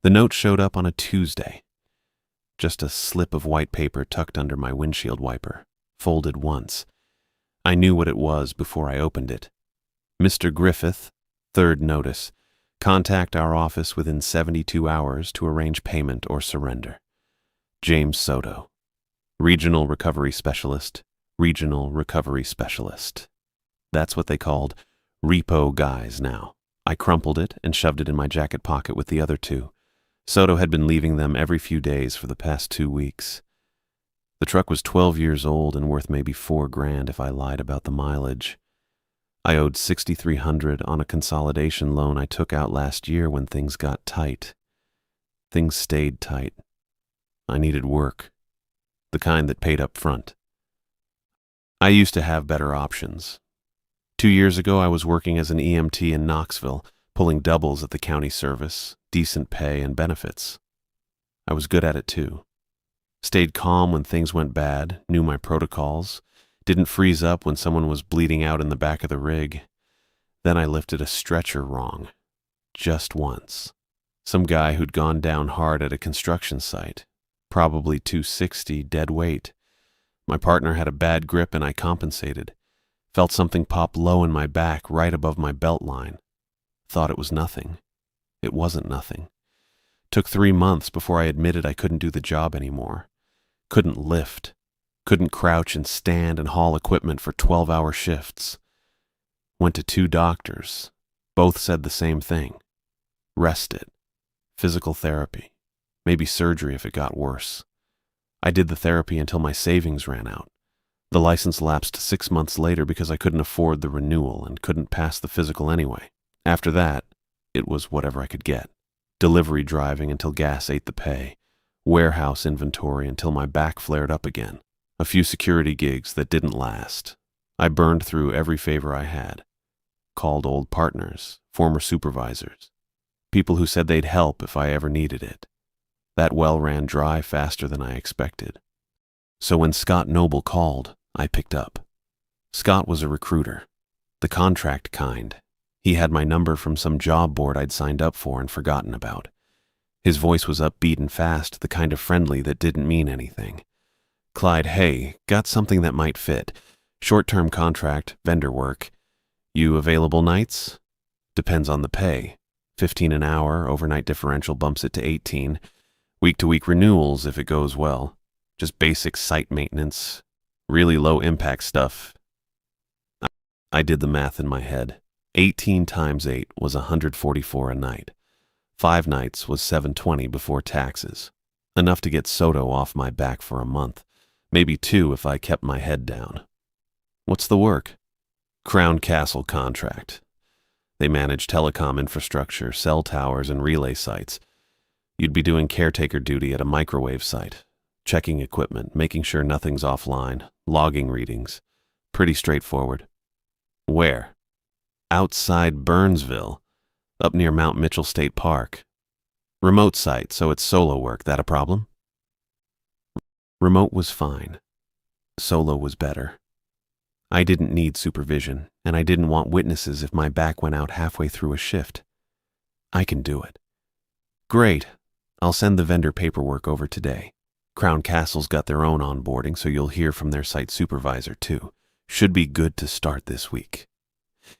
The note showed up on a Tuesday. Just a slip of white paper tucked under my windshield wiper, folded once. I knew what it was before I opened it. Mr. Griffith, third notice. Contact our office within 72 hours to arrange payment or surrender. James Soto, Regional Recovery Specialist, Regional Recovery Specialist. That's what they called repo guys now. I crumpled it and shoved it in my jacket pocket with the other two. Soto had been leaving them every few days for the past 2 weeks. The truck was 12 years old and worth maybe $4,000 if I lied about the mileage. I owed $6,300 on a consolidation loan I took out last year when things got tight. Things stayed tight. I needed work, the kind that paid up front. I used to have better options. 2 years ago, I was working as an EMT in Knoxville, pulling doubles at the county service, decent pay and benefits. I was good at it too. Stayed calm when things went bad, knew my protocols, didn't freeze up when someone was bleeding out in the back of the rig. Then I lifted a stretcher wrong. Just once. Some guy who'd gone down hard at a construction site. Probably 260, dead weight. My partner had a bad grip and I compensated. Felt something pop low in my back right above my belt line. Thought it was nothing. It wasn't nothing. Took 3 months before I admitted I couldn't do the job anymore. Couldn't lift. Couldn't crouch and stand and haul equipment for 12-hour shifts. Went to 2 doctors. Both said the same thing. Rest it. Physical therapy. Maybe surgery if it got worse. I did the therapy until my savings ran out. The license lapsed 6 months later because I couldn't afford the renewal and couldn't pass the physical anyway. After that, it was whatever I could get. Delivery driving until gas ate the pay. Warehouse inventory until my back flared up again. A few security gigs that didn't last. I burned through every favor I had. Called old partners, former supervisors. People who said they'd help if I ever needed it. That well ran dry faster than I expected. So when Scott Noble called, I picked up. Scott was a recruiter. The contract kind. He had my number from some job board I'd signed up for and forgotten about. His voice was upbeat and fast, the kind of friendly that didn't mean anything. Clyde, hey, got something that might fit. Short-term contract, vendor work. You available nights? Depends on the pay. 15 an hour, overnight differential bumps it to 18. Week-to-week renewals if it goes well. Just basic site maintenance. Really low-impact stuff. I did the math in my head. 18 times 8 was 144 a night. 5 nights was 720 before taxes. Enough to get Soto off my back for a month. Maybe 2 if I kept my head down. What's the work? Crown Castle contract. They manage telecom infrastructure, cell towers, and relay sites. You'd be doing caretaker duty at a microwave site. Checking equipment, making sure nothing's offline, logging readings. Pretty straightforward. Where? Outside Burnsville, up near Mount Mitchell State Park. Remote site, so it's solo work. That a problem? Remote was fine. Solo was better. I didn't need supervision, and I didn't want witnesses if my back went out halfway through a shift. I can do it. Great. I'll send the vendor paperwork over today. Crown Castle's got their own onboarding, so you'll hear from their site supervisor, too. Should be good to start this week.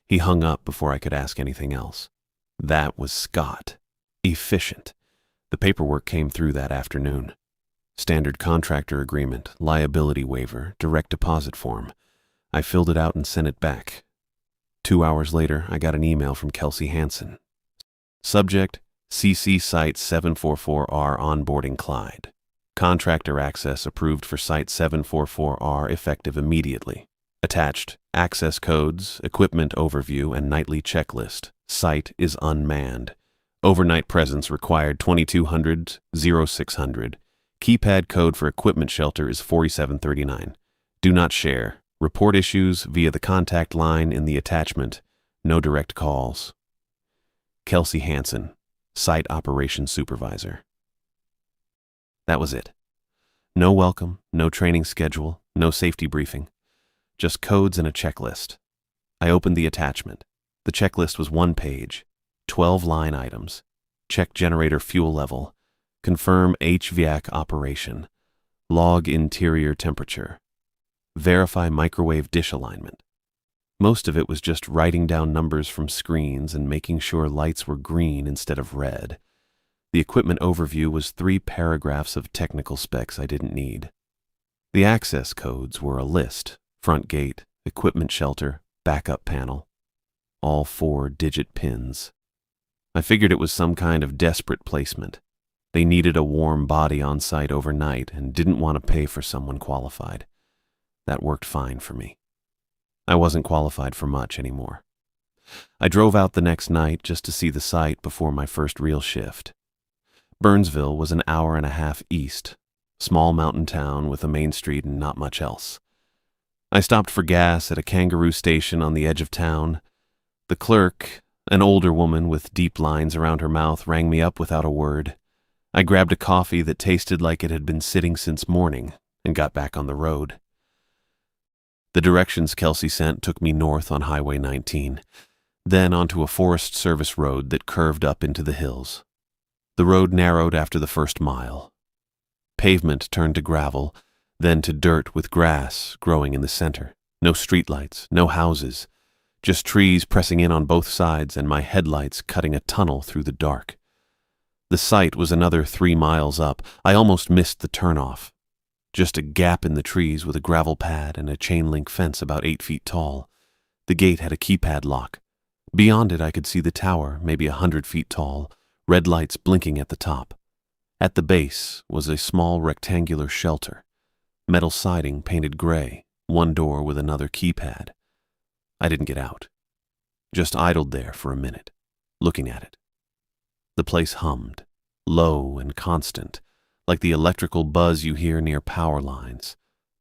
He hung up before I could ask anything else. That was Scott. Efficient. The paperwork came through that afternoon. Standard contractor agreement, liability waiver, direct deposit form. I filled it out and sent it back. 2 hours later, I got an email from Kelsey Hansen. Subject, CC Site 744R onboarding Clyde. Contractor access approved for Site 744R effective immediately. Attached, access codes, equipment overview, and nightly checklist. Site is unmanned. Overnight presence required 2200-0600. Keypad code for equipment shelter is 4739. Do not share. Report issues via the contact line in the attachment. No direct calls. Kelsey Hansen, Site Operations Supervisor. That was it. No welcome, no training schedule, no safety briefing. Just codes and a checklist. I opened the attachment. The checklist was 1 page, 12 line items. Check generator fuel level. Confirm HVAC operation. Log interior temperature. Verify microwave dish alignment. Most of it was just writing down numbers from screens and making sure lights were green instead of red. The equipment overview was 3 paragraphs of technical specs I didn't need. The access codes were a list: front gate, equipment shelter, backup panel. All 4-digit pins. I figured it was some kind of desperate placement. They needed a warm body on site overnight and didn't want to pay for someone qualified. That worked fine for me. I wasn't qualified for much anymore. I drove out the next night just to see the site before my first real shift. Burnsville was an hour and a half east, small mountain town with a main street and not much else. I stopped for gas at a kangaroo station on the edge of town. The clerk, an older woman with deep lines around her mouth, rang me up without a word. I grabbed a coffee that tasted like it had been sitting since morning and got back on the road. The directions Kelsey sent took me north on Highway 19, then onto a Forest Service road that curved up into the hills. The road narrowed after the first mile. Pavement turned to gravel, then to dirt with grass growing in the center. No streetlights, no houses, just trees pressing in on both sides and my headlights cutting a tunnel through the dark. The site was another 3 miles up. I almost missed the turnoff. Just a gap in the trees with a gravel pad and a chain-link fence about 8 feet tall. The gate had a keypad lock. Beyond it I could see the tower, maybe 100 feet tall, red lights blinking at the top. At the base was a small rectangular shelter, metal siding painted gray, one door with another keypad. I didn't get out. Just idled there for a minute, looking at it. The place hummed, low and constant, like the electrical buzz you hear near power lines.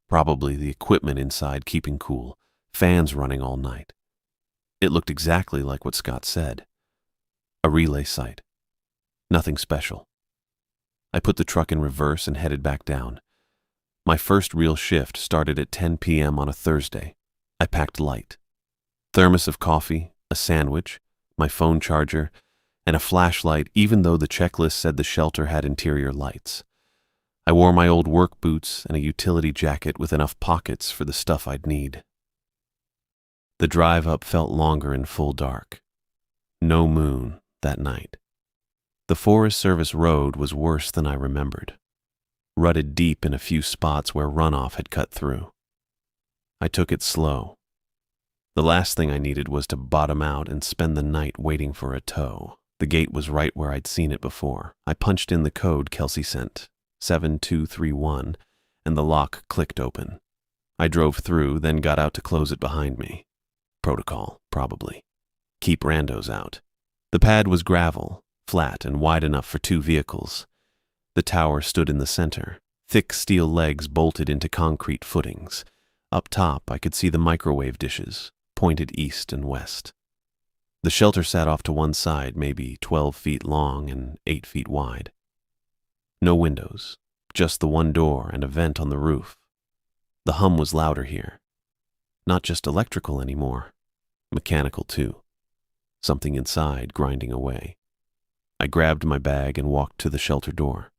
Probably the equipment inside keeping cool, fans running all night. It looked exactly like what Scott said. A relay site. Nothing special. I put the truck in reverse and headed back down. My first real shift started at 10 p.m. on a Thursday. I packed light. Thermos of coffee, a sandwich, my phone charger, and a flashlight, even though the checklist said the shelter had interior lights. I wore my old work boots and a utility jacket with enough pockets for the stuff I'd need. The drive up felt longer in full dark. No moon that night. The Forest Service road was worse than I remembered, rutted deep in a few spots where runoff had cut through. I took it slow. The last thing I needed was to bottom out and spend the night waiting for a tow. The gate was right where I'd seen it before. I punched in the code Kelsey sent, 7231, and the lock clicked open. I drove through, then got out to close it behind me. Protocol, probably. Keep randos out. The pad was gravel, flat and wide enough for 2 vehicles. The tower stood in the center, thick steel legs bolted into concrete footings. Up top, I could see the microwave dishes, pointed east and west. The shelter sat off to one side, maybe 12 feet long and 8 feet wide. No windows, just the one door and a vent on the roof. The hum was louder here. Not just electrical anymore, mechanical too. Something inside grinding away. I grabbed my bag and walked to the shelter door.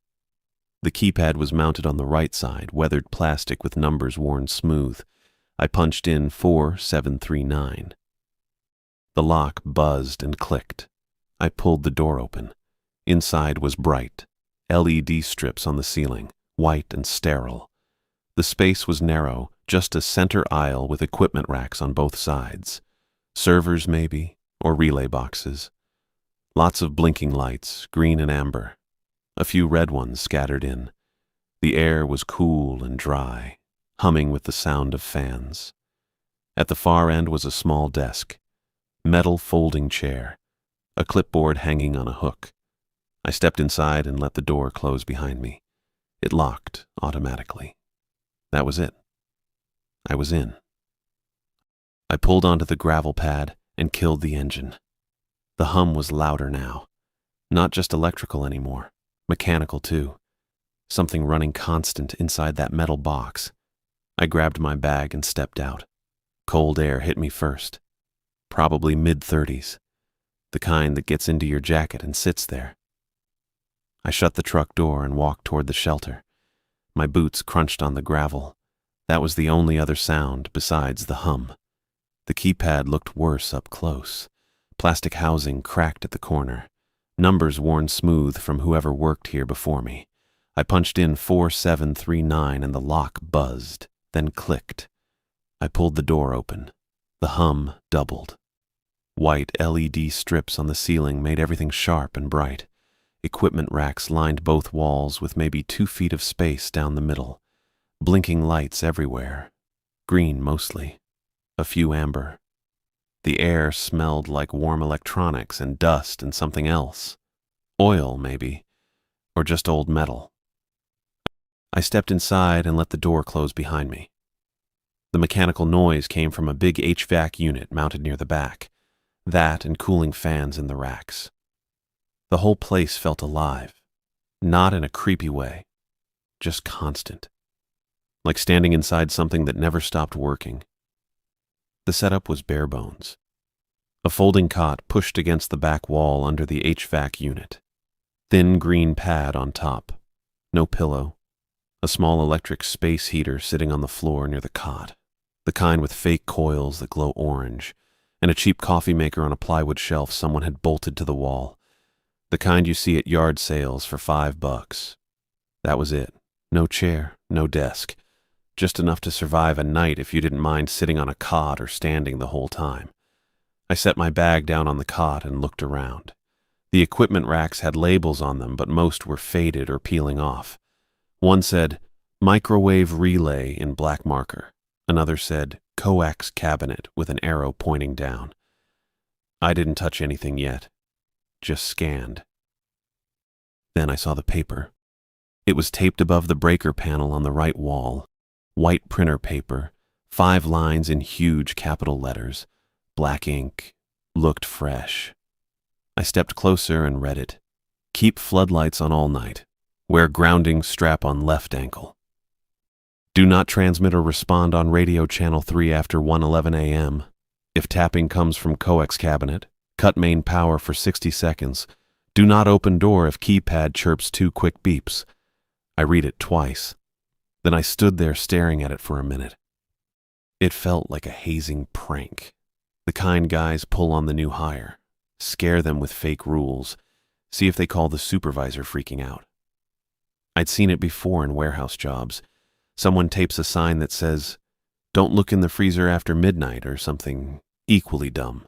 The keypad was mounted on the right side, weathered plastic with numbers worn smooth. I punched in 4739. The lock buzzed and clicked. I pulled the door open. Inside was bright. LED strips on the ceiling, white and sterile. The space was narrow, just a center aisle with equipment racks on both sides. Servers, maybe, or relay boxes. Lots of blinking lights, green and amber. A few red ones scattered in. The air was cool and dry, humming with the sound of fans. At the far end was a small desk, metal folding chair, a clipboard hanging on a hook. I stepped inside and let the door close behind me. It locked automatically. That was it. I was in. I pulled onto the gravel pad and killed the engine. The hum was louder now. Not just electrical anymore, mechanical too. Something running constant inside that metal box. I grabbed my bag and stepped out. Cold air hit me first. Probably mid-30s. The kind that gets into your jacket and sits there. I shut the truck door and walked toward the shelter. My boots crunched on the gravel. That was the only other sound besides the hum. The keypad looked worse up close. Plastic housing cracked at the corner. Numbers worn smooth from whoever worked here before me. I punched in 4739 and the lock buzzed, then clicked. I pulled the door open. The hum doubled. White LED strips on the ceiling made everything sharp and bright. Equipment racks lined both walls with maybe 2 feet of space down the middle. Blinking lights everywhere. Green mostly. A few amber. The air smelled like warm electronics and dust and something else. Oil, maybe. Or just old metal. I stepped inside and let the door close behind me. The mechanical noise came from a big HVAC unit mounted near the back. That and cooling fans in the racks. The whole place felt alive. Not in a creepy way. Just constant. Like standing inside something that never stopped working. The setup was bare bones. A folding cot pushed against the back wall under the HVAC unit. Thin green pad on top. No pillow. A small electric space heater sitting on the floor near the cot. The kind with fake coils that glow orange. And a cheap coffee maker on a plywood shelf someone had bolted to the wall. The kind you see at yard sales for $5. That was it. No chair, no desk. Just enough to survive a night if you didn't mind sitting on a cot or standing the whole time. I set my bag down on the cot and looked around. The equipment racks had labels on them, but most were faded or peeling off. One said, "Microwave Relay" in black marker. Another said, "Coax Cabinet" with an arrow pointing down. I didn't touch anything yet. Just scanned. Then I saw the paper. It was taped above the breaker panel on the right wall. White printer paper, 5 lines in huge capital letters, black ink, looked fresh. I stepped closer and read it. Keep floodlights on all night. Wear grounding strap on left ankle. Do not transmit or respond on radio channel 3 after 1:11 a.m. If tapping comes from coax cabinet, cut main power for 60 seconds. Do not open door if keypad chirps 2 quick beeps. I read it twice. Then I stood there staring at it for a minute. It felt like a hazing prank. The kind guys pull on the new hire, scare them with fake rules, see if they call the supervisor freaking out. I'd seen it before in warehouse jobs. Someone tapes a sign that says, "Don't look in the freezer after midnight," or something equally dumb.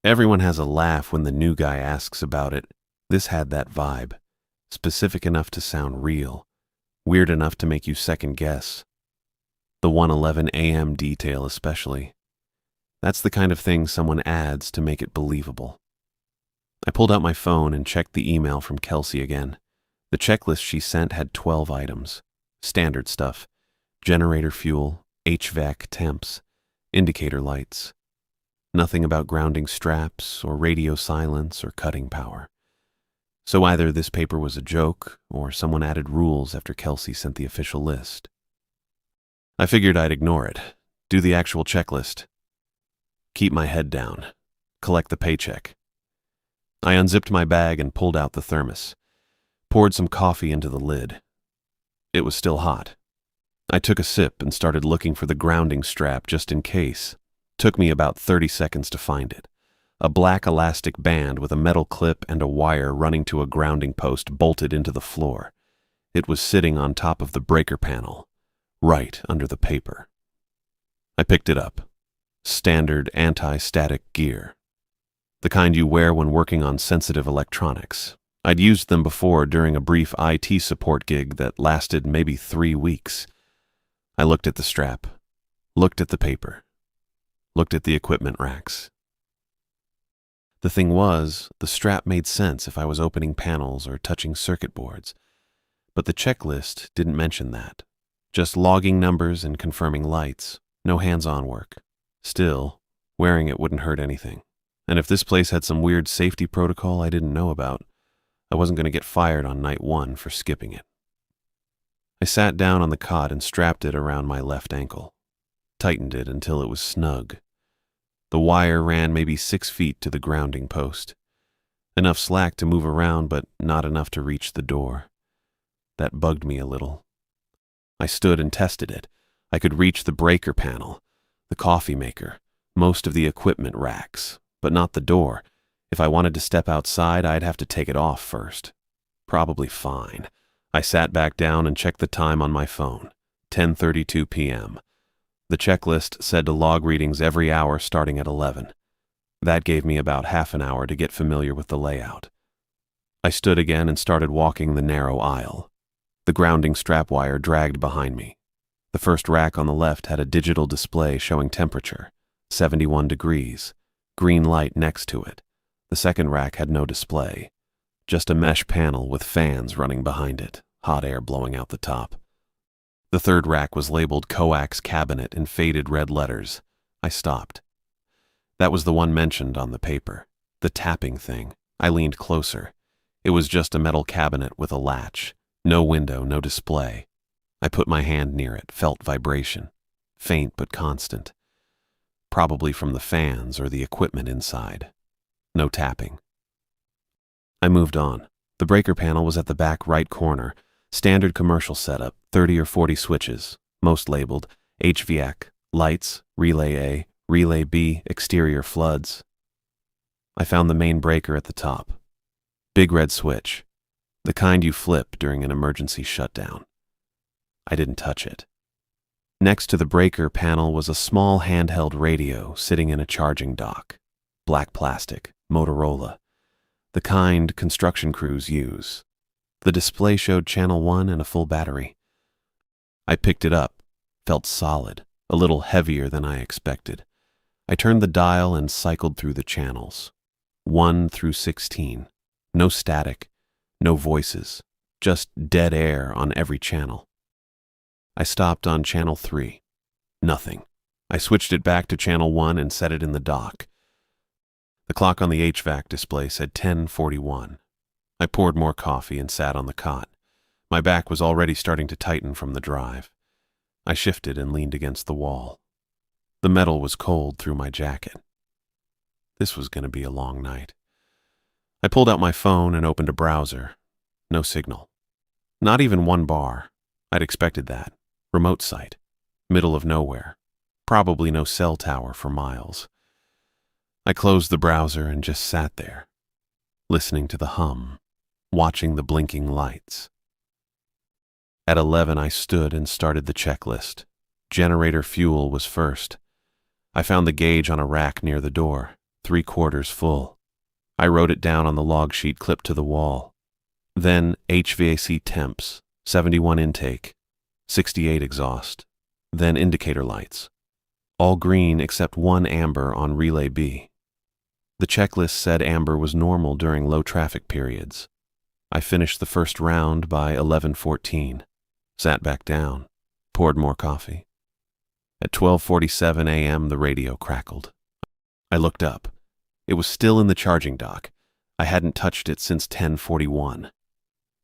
Everyone has a laugh when the new guy asks about it. This had that vibe, specific enough to sound real. Weird enough to make you second guess. The 1:11 a.m. detail especially. That's the kind of thing someone adds to make it believable. I pulled out my phone and checked the email from Kelsey again. The checklist she sent had 12 items. Standard stuff. Generator fuel, HVAC temps, indicator lights. Nothing about grounding straps or radio silence or cutting power. So either this paper was a joke, or someone added rules after Kelsey sent the official list. I figured I'd ignore it, do the actual checklist. Keep my head down, collect the paycheck. I unzipped my bag and pulled out the thermos, poured some coffee into the lid. It was still hot. I took a sip and started looking for the grounding strap just in case. Took me about 30 seconds to find it. A black elastic band with a metal clip and a wire running to a grounding post bolted into the floor. It was sitting on top of the breaker panel, right under the paper. I picked it up. Standard anti-static gear. The kind you wear when working on sensitive electronics. I'd used them before during a brief IT support gig that lasted maybe 3 weeks. I looked at the strap, looked at the paper, looked at the equipment racks. The thing was, the strap made sense if I was opening panels or touching circuit boards. But the checklist didn't mention that. Just logging numbers and confirming lights. No hands-on work. Still, wearing it wouldn't hurt anything. And if this place had some weird safety protocol I didn't know about, I wasn't going to get fired on night 1 for skipping it. I sat down on the cot and strapped it around my left ankle. Tightened it until it was snug. The wire ran maybe 6 feet to the grounding post. Enough slack to move around, but not enough to reach the door. That bugged me a little. I stood and tested it. I could reach the breaker panel, the coffee maker, most of the equipment racks, but not the door. If I wanted to step outside, I'd have to take it off first. Probably fine. I sat back down and checked the time on my phone. 10:32 p.m. The checklist said to log readings every hour starting at 11. That gave me about half an hour to get familiar with the layout. I stood again and started walking the narrow aisle. The grounding strap wire dragged behind me. The first rack on the left had a digital display showing temperature, 71 degrees, green light next to it. The second rack had no display, just a mesh panel with fans running behind it, hot air blowing out the top. The third rack was labeled Coax Cabinet in faded red letters. I stopped. That was the one mentioned on the paper. The tapping thing. I leaned closer. It was just a metal cabinet with a latch. No window, no display. I put my hand near it, felt vibration. Faint but constant. Probably from the fans or the equipment inside. No tapping. I moved on. The breaker panel was at the back right corner. Standard commercial setup, 30 or 40 switches, most labeled HVAC, lights, relay A, relay B, exterior floods. I found the main breaker at the top. Big red switch, the kind you flip during an emergency shutdown. I didn't touch it. Next to the breaker panel was a small handheld radio sitting in a charging dock. Black plastic, Motorola, the kind construction crews use. The display showed channel 1 and a full battery. I picked it up, felt solid, a little heavier than I expected. I turned the dial and cycled through the channels. 1 through 16. No static, no voices, just dead air on every channel. I stopped on channel 3. Nothing. I switched it back to channel 1 and set it in the dock. The clock on the HVAC display said 10:41. I poured more coffee and sat on the cot. My back was already starting to tighten from the drive. I shifted and leaned against the wall. The metal was cold through my jacket. This was going to be a long night. I pulled out my phone and opened a browser. No signal. Not even one bar. I'd expected that. Remote site. Middle of nowhere. Probably no cell tower for miles. I closed the browser and just sat there, listening to the hum, watching the blinking lights. At 11, I stood and started the checklist. Generator fuel was first. I found the gauge on a rack near the door, 3/4 full. I wrote it down on the log sheet clipped to the wall. Then HVAC temps, 71 intake, 68 exhaust. Then indicator lights. All green except one amber on relay B. The checklist said amber was normal during low traffic periods. I finished the first round by 11:14, sat back down, poured more coffee. At 12:47 a.m. the radio crackled. I looked up. It was still in the charging dock. I hadn't touched it since 10:41.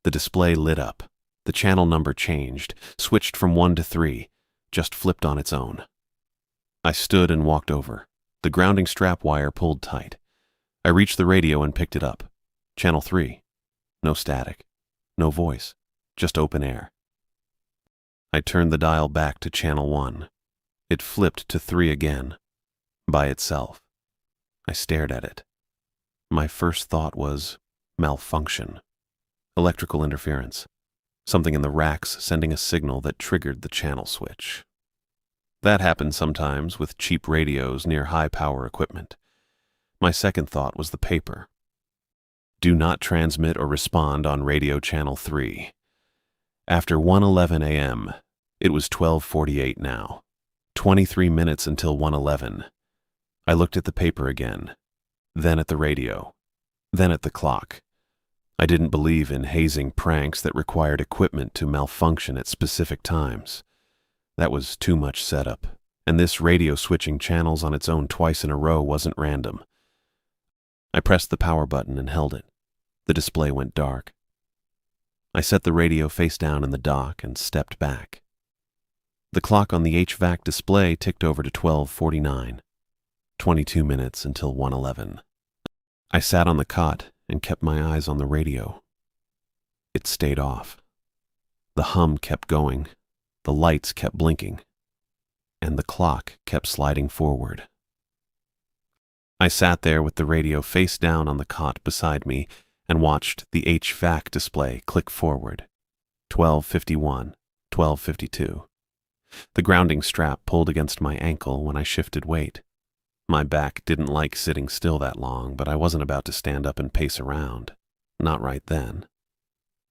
The display lit up. The channel number changed, switched from 1 to 3, just flipped on its own. I stood and walked over. The grounding strap wire pulled tight. I reached the radio and picked it up. Channel 3. No static. No voice. Just open air. I turned the dial back to channel 1. It flipped to 3 again. By itself. I stared at it. My first thought was malfunction. Electrical interference. Something in the racks sending a signal that triggered the channel switch. That happens sometimes with cheap radios near high-power equipment. My second thought was the paper. Do not transmit or respond on radio channel 3. After 1:11 a.m., it was 12:48 now. 23 minutes until 1:11. I looked at the paper again, then at the radio, then at the clock. I didn't believe in hazing pranks that required equipment to malfunction at specific times. That was too much setup, and this radio switching channels on its own twice in a row wasn't random. I pressed the power button and held it. The display went dark. I set the radio face down in the dock and stepped back. The clock on the HVAC display ticked over to 12:49. 22 minutes until 1:11. I sat on the cot and kept my eyes on the radio. It stayed off. The hum kept going, the lights kept blinking, and the clock kept sliding forward. I sat there with the radio face down on the cot beside me and watched the HVAC display click forward. 12:51, 12:52. The grounding strap pulled against my ankle when I shifted weight. My back didn't like sitting still that long, but I wasn't about to stand up and pace around. Not right then.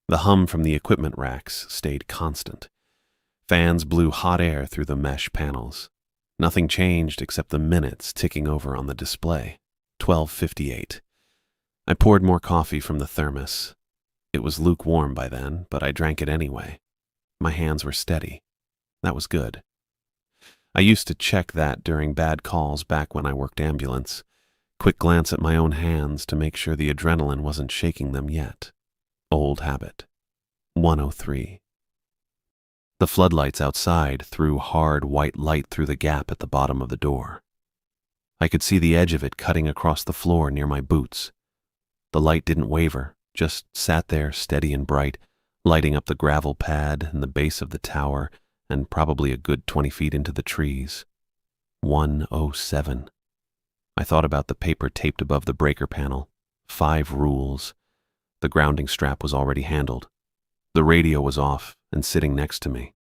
The hum from the equipment racks stayed constant. Fans blew hot air through the mesh panels. Nothing changed except the minutes ticking over on the display. 12:58. I poured more coffee from the thermos. It was lukewarm by then, but I drank it anyway. My hands were steady. That was good. I used to check that during bad calls back when I worked ambulance. Quick glance at my own hands to make sure the adrenaline wasn't shaking them yet. Old habit. 103. The floodlights outside threw hard white light through the gap at the bottom of the door. I could see the edge of it cutting across the floor near my boots. The light didn't waver, just sat there steady and bright, lighting up the gravel pad and the base of the tower and probably a good 20 feet into the trees. 107. I thought about the paper taped above the breaker panel. 5 rules. The grounding strap was already handled. The radio was off and sitting next to me.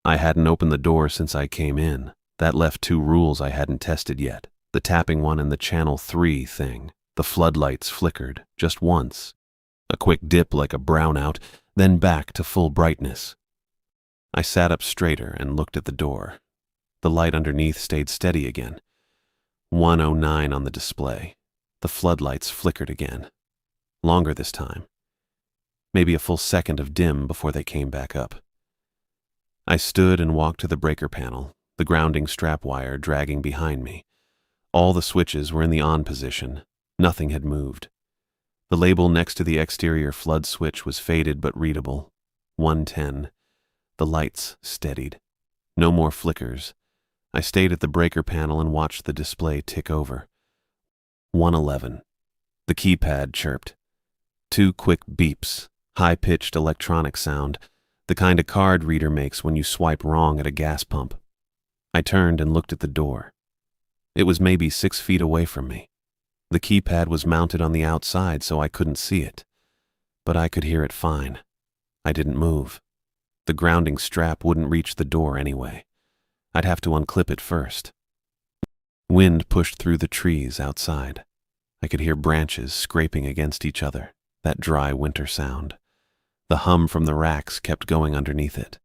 I hadn't opened the door since I came in. That left 2 rules I hadn't tested yet. The tapping one and the channel 3 thing. The floodlights flickered, just once. A quick dip like a brownout, then back to full brightness. I sat up straighter and looked at the door. The light underneath stayed steady again. 109 on the display. The floodlights flickered again. Longer this time. Maybe a full second of dim before they came back up. I stood and walked to the breaker panel, the grounding strap wire dragging behind me. All the switches were in the on position. Nothing had moved. The label next to the exterior flood switch was faded but readable. 110. The lights steadied. No more flickers. I stayed at the breaker panel and watched the display tick over. 111. The keypad chirped. 2 quick beeps, high-pitched electronic sound, the kind a card reader makes when you swipe wrong at a gas pump. I turned and looked at the door. It was maybe 6 feet away from me. The keypad was mounted on the outside so I couldn't see it, but I could hear it fine. I didn't move. The grounding strap wouldn't reach the door anyway. I'd have to unclip it first. Wind pushed through the trees outside. I could hear branches scraping against each other, that dry winter sound. The hum from the racks kept going underneath it.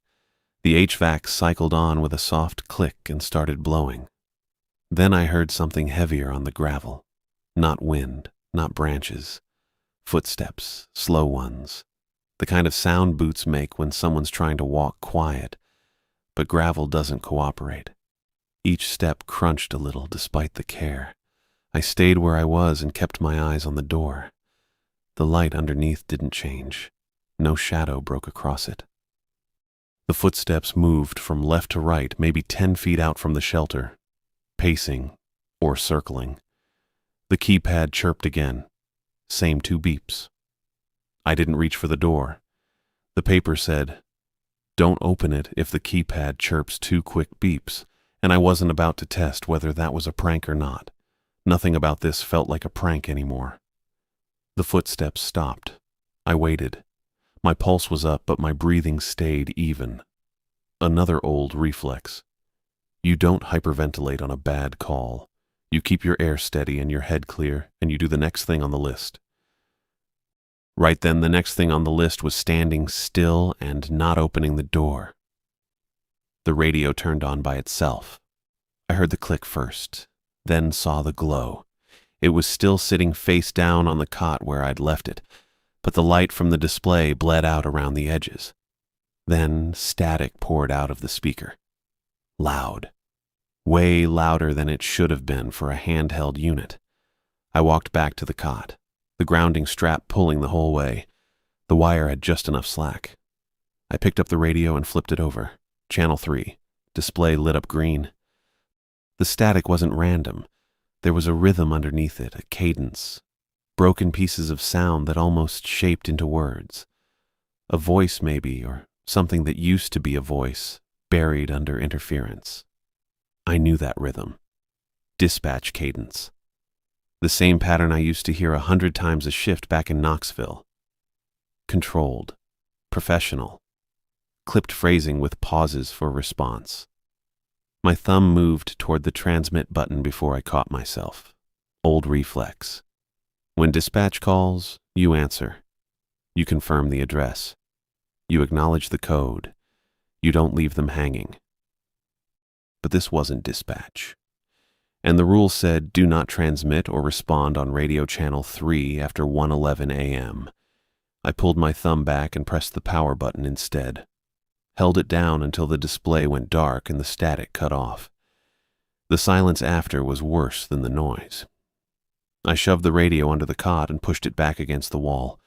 The HVAC cycled on with a soft click and started blowing. Then I heard something heavier on the gravel. Not wind, not branches. Footsteps, slow ones. The kind of sound boots make when someone's trying to walk quiet, but gravel doesn't cooperate. Each step crunched a little despite the care. I stayed where I was and kept my eyes on the door. The light underneath didn't change. No shadow broke across it. The footsteps moved from left to right, maybe 10 feet out from the shelter, pacing or circling. The keypad chirped again. Same 2 beeps. I didn't reach for the door. The paper said, "Don't open it if the keypad chirps 2 quick beeps," and I wasn't about to test whether that was a prank or not. Nothing about this felt like a prank anymore. The footsteps stopped. I waited. My pulse was up, but my breathing stayed even. Another old reflex. You don't hyperventilate on a bad call. You keep your air steady and your head clear, and you do the next thing on the list. Right then, the next thing on the list was standing still and not opening the door. The radio turned on by itself. I heard the click first, then saw the glow. It was still sitting face down on the cot where I'd left it, but the light from the display bled out around the edges. Then static poured out of the speaker. Loud. Way louder than it should have been for a handheld unit. I walked back to the cot, the grounding strap pulling the whole way. The wire had just enough slack. I picked up the radio and flipped it over. Channel 3. Display lit up green. The static wasn't random. There was a rhythm underneath it, a cadence. broken pieces of sound that almost shaped into words. A voice maybe, or something that used to be a voice, buried under interference. I knew that rhythm. Dispatch cadence. The same pattern I used to hear 100 times a shift back in Knoxville. Controlled, professional, clipped phrasing with pauses for response. My thumb moved toward the transmit button before I caught myself. Old reflex. When dispatch calls, you answer. You confirm the address. You acknowledge the code. You don't leave them hanging. But this wasn't dispatch. And the rule said, do not transmit or respond on radio channel 3 after 1:11 a.m. I pulled my thumb back and pressed the power button instead. Held it down until the display went dark and the static cut off. The silence after was worse than the noise. I shoved the radio under the cot and pushed it back against the wall.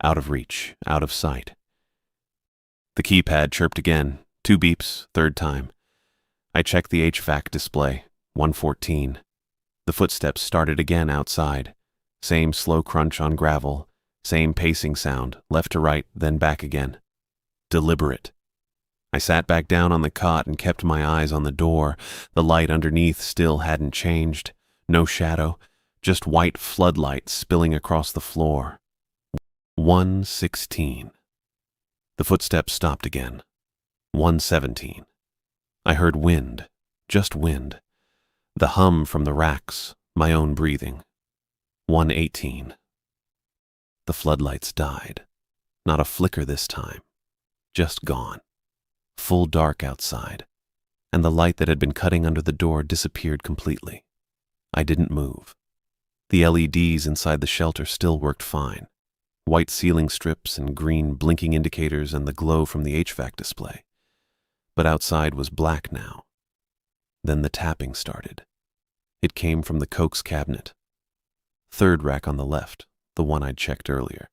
Out of reach, out of sight. The keypad chirped again, 2 beeps, 3rd time. I checked the HVAC display, 114. The footsteps started again outside. Same slow crunch on gravel, same pacing sound, left to right, then back again. Deliberate. I sat back down on the cot and kept my eyes on the door. The light underneath still hadn't changed. No shadow, just white floodlight spilling across the floor. 116. The footsteps stopped again. 117. I heard wind, just wind. The hum from the racks, my own breathing. 118. The floodlights died. Not a flicker this time. Just gone. Full dark outside, and the light that had been cutting under the door disappeared completely. I didn't move. The LEDs inside the shelter still worked fine. White ceiling strips and green blinking indicators and the glow from the HVAC display. But outside was black now. Then the tapping started. It came from the Coke's cabinet. 3rd rack on the left, the one I'd checked earlier.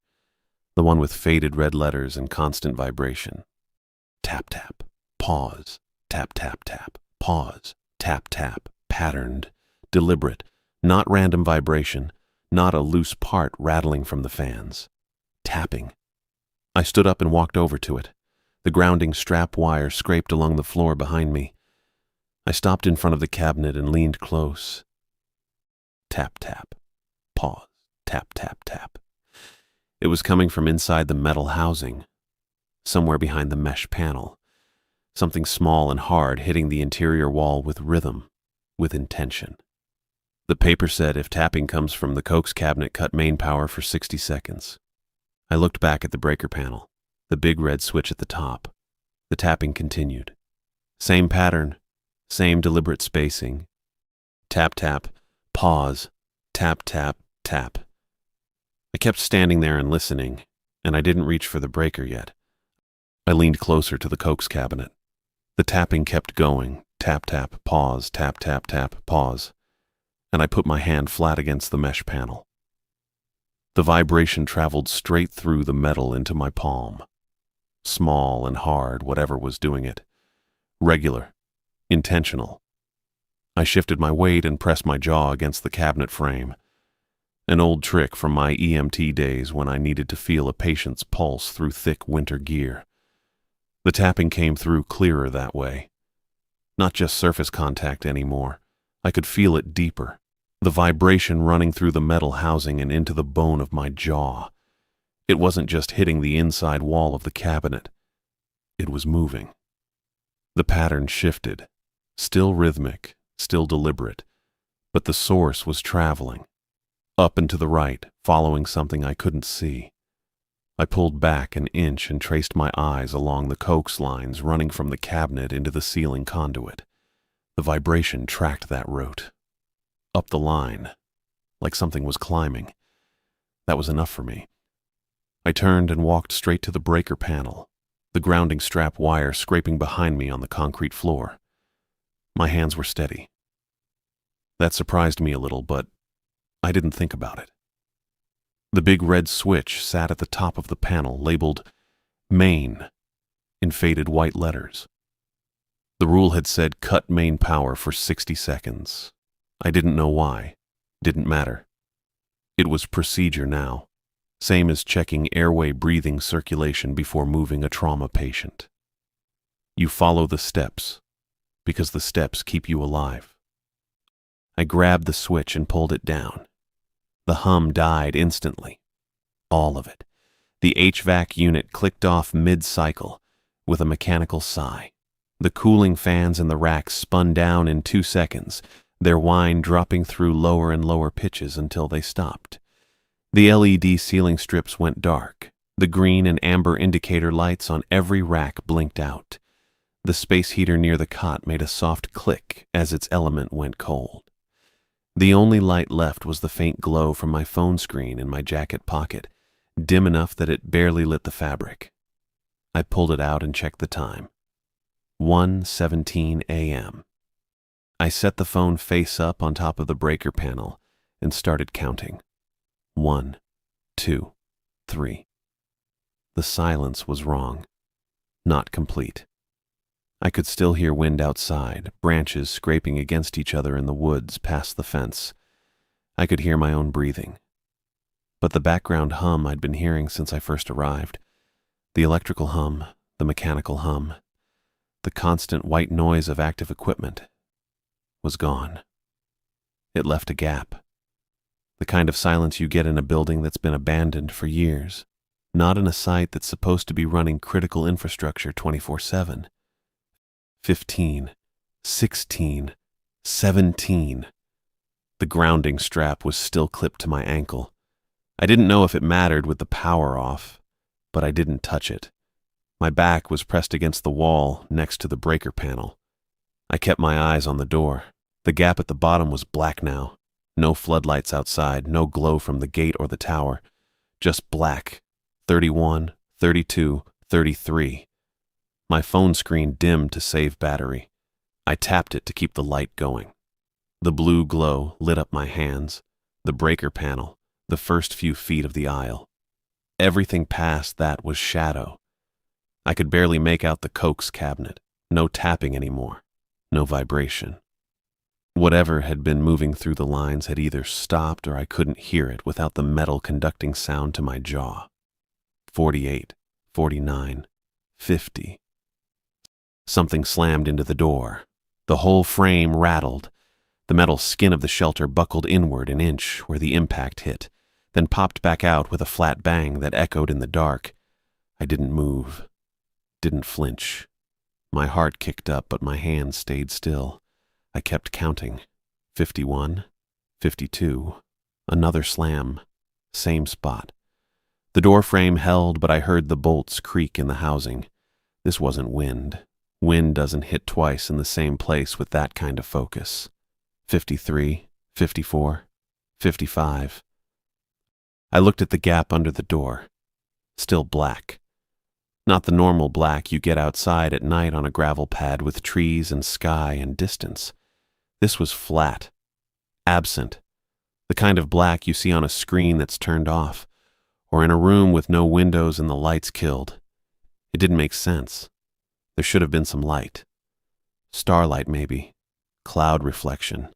The one with faded red letters and constant vibration. Tap, tap, pause, tap, tap, tap, pause, tap, tap, patterned, deliberate, not random vibration, not a loose part rattling from the fans. Tapping. I stood up and walked over to it. The grounding strap wire scraped along the floor behind me. I stopped in front of the cabinet and leaned close. Tap, tap, pause, tap, tap, tap. It was coming from inside the metal housing. Somewhere behind the mesh panel. Something small and hard hitting the interior wall with rhythm, with intention. The paper said if tapping comes from the Coke's cabinet, cut main power for 60 seconds. I looked back at the breaker panel, the big red switch at the top. The tapping continued. Same pattern, same deliberate spacing. Tap, tap, pause, tap, tap, tap. I kept standing there and listening, and I didn't reach for the breaker yet. I leaned closer to the Coke's cabinet. The tapping kept going, tap, tap, pause, tap, tap, tap, pause, and I put my hand flat against the mesh panel. The vibration traveled straight through the metal into my palm. Small and hard, whatever was doing it. Regular, intentional. I shifted my weight and pressed my jaw against the cabinet frame. An old trick from my EMT days when I needed to feel a patient's pulse through thick winter gear. The tapping came through clearer that way. Not just surface contact anymore. I could feel it deeper. The vibration running through the metal housing and into the bone of my jaw. It wasn't just hitting the inside wall of the cabinet. It was moving. The pattern shifted. Still rhythmic, still deliberate. But the source was traveling. Up and to the right, following something I couldn't see. I pulled back an inch and traced my eyes along the Coke's lines running from the cabinet into the ceiling conduit. The vibration tracked that route. Up the line, like something was climbing. That was enough for me. I turned and walked straight to the breaker panel, the grounding strap wire scraping behind me on the concrete floor. My hands were steady. That surprised me a little, but I didn't think about it. The big red switch sat at the top of the panel, labeled Main, in faded white letters. The rule had said cut main power for 60 seconds. I didn't know why. Didn't matter. It was procedure now, same as checking airway breathing circulation before moving a trauma patient. You follow the steps, because the steps keep you alive. I grabbed the switch and pulled it down. The hum died instantly. All of it. The HVAC unit clicked off mid-cycle with a mechanical sigh. The cooling fans in the racks spun down in 2 seconds, their whine dropping through lower and lower pitches until they stopped. The LED ceiling strips went dark. The green and amber indicator lights on every rack blinked out. The space heater near the cot made a soft click as its element went cold. The only light left was the faint glow from my phone screen in my jacket pocket, dim enough that it barely lit the fabric. I pulled it out and checked the time. 1:17 a.m. I set the phone face up on top of the breaker panel and started counting. 1, 2, 3. The silence was wrong. Not complete. I could still hear wind outside, branches scraping against each other in the woods past the fence. I could hear my own breathing. But the background hum I'd been hearing since I first arrived, the electrical hum, the mechanical hum, the constant white noise of active equipment, was gone. It left a gap. The kind of silence you get in a building that's been abandoned for years, not in a site that's supposed to be running critical infrastructure 24/7. 15, 16, 17. The grounding strap was still clipped to my ankle. I didn't know if it mattered with the power off, but I didn't touch it. My back was pressed against the wall next to the breaker panel. I kept my eyes on the door. The gap at the bottom was black now. No floodlights outside, no glow from the gate or the tower. Just black. 31, 32, 33. My phone screen dimmed to save battery. I tapped it to keep the light going. The blue glow lit up my hands, the breaker panel, the first few feet of the aisle. Everything past that was shadow. I could barely make out the Coke's cabinet. No tapping anymore. No vibration. Whatever had been moving through the lines had either stopped or I couldn't hear it without the metal conducting sound to my jaw. 48, 49, 50. Something slammed into the door. The whole frame rattled. The metal skin of the shelter buckled inward an inch where the impact hit, then popped back out with a flat bang that echoed in the dark. I didn't move. Didn't flinch. My heart kicked up, but my hands stayed still. I kept counting. 51, 52. Another slam. Same spot. The door frame held, but I heard the bolts creak in the housing. This wasn't wind. Wind doesn't hit twice in the same place with that kind of focus. 53, 54, 55. I looked at the gap under the door. Still black. Not the normal black you get outside at night on a gravel pad with trees and sky and distance. This was flat. Absent. The kind of black you see on a screen that's turned off, or in a room with no windows and the lights killed. It didn't make sense. There should have been some light. Starlight, maybe. Cloud reflection.